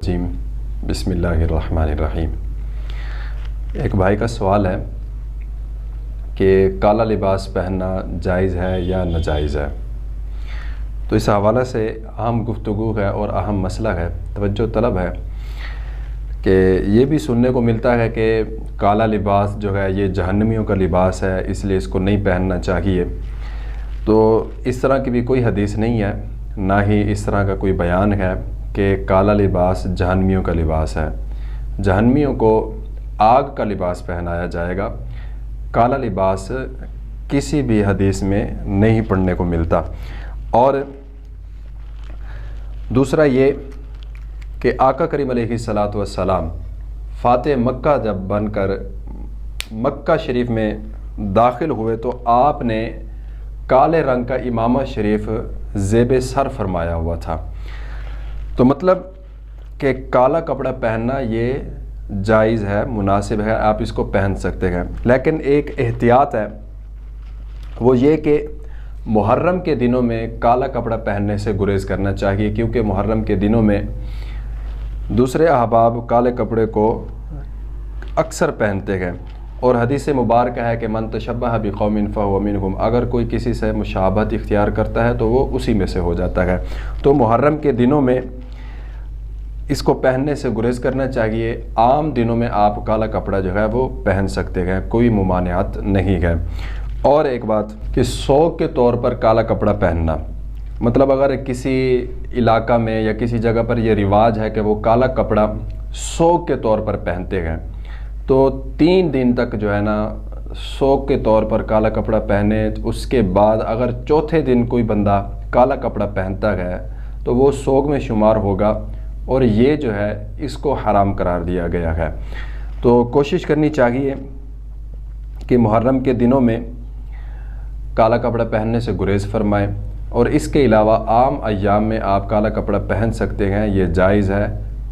الرجیم بسم اللہ الرحمن الرحیم۔ ایک بھائی کا سوال ہے کہ کالا لباس پہننا جائز ہے یا ناجائز ہے۔ تو اس حوالے سے اہم گفتگو ہے اور اہم مسئلہ ہے، توجہ طلب ہے کہ یہ بھی سننے کو ملتا ہے کہ کالا لباس جو ہے یہ جہنمیوں کا لباس ہے، اس لیے اس کو نہیں پہننا چاہیے۔ تو اس طرح کی بھی کوئی حدیث نہیں ہے، نہ ہی اس طرح کا کوئی بیان ہے کہ کالا لباس جہنمیوں کا لباس ہے۔ جہنمیوں کو آگ کا لباس پہنایا جائے گا، کالا لباس کسی بھی حدیث میں نہیں پڑھنے کو ملتا۔ اور دوسرا یہ کہ آقا کریم علیہ الصلاۃ والسلام فاتح مکہ جب بن کر مکہ شریف میں داخل ہوئے تو آپ نے کالے رنگ کا امامہ شریف زیب سر فرمایا ہوا تھا۔ تو مطلب کہ کالا کپڑا پہننا یہ جائز ہے، مناسب ہے، آپ اس کو پہن سکتے ہیں، لیکن ایک احتیاط ہے، وہ یہ کہ محرم کے دنوں میں کالا کپڑا پہننے سے گریز کرنا چاہیے، کیونکہ محرم کے دنوں میں دوسرے احباب کالے کپڑے کو اکثر پہنتے ہیں، اور حدیث مبارکہ ہے کہ من تشبہ بقوم فہو منہم، اگر کوئی کسی سے مشابہت اختیار کرتا ہے تو وہ اسی میں سے ہو جاتا ہے۔ تو محرم کے دنوں میں اس کو پہننے سے گریز کرنا چاہیے، عام دنوں میں آپ کالا کپڑا جو ہے وہ پہن سکتے ہیں، کوئی ممانعت نہیں ہے۔ اور ایک بات کہ شوق کے طور پر کالا کپڑا پہننا، مطلب اگر کسی علاقہ میں یا کسی جگہ پر یہ رواج ہے کہ وہ کالا کپڑا شوق کے طور پر پہنتے ہیں، تو 3 دن تک جو ہے نا شوق کے طور پر کالا کپڑا پہنے، اس کے بعد اگر چوتھے دن کوئی بندہ کالا کپڑا پہنتا ہے تو وہ شوق میں شمار ہوگا، اور یہ جو ہے اس کو حرام قرار دیا گیا ہے۔ تو کوشش کرنی چاہیے کہ محرم کے دنوں میں کالا کپڑا پہننے سے گریز فرمائیں، اور اس کے علاوہ عام ایام میں آپ کالا کپڑا پہن سکتے ہیں، یہ جائز ہے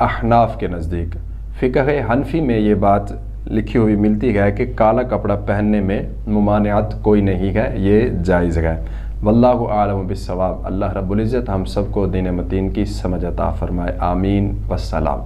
احناف کے نزدیک۔ فقہ حنفی میں یہ بات لکھی ہوئی ملتی ہے کہ کالا کپڑا پہننے میں ممانعت کوئی نہیں ہے، یہ جائز ہے۔ واللہ اعلم بالصواب۔ اللہ رب العزت ہم سب کو دین متین کی سمجھ عطا فرمائے، آمین والسلام۔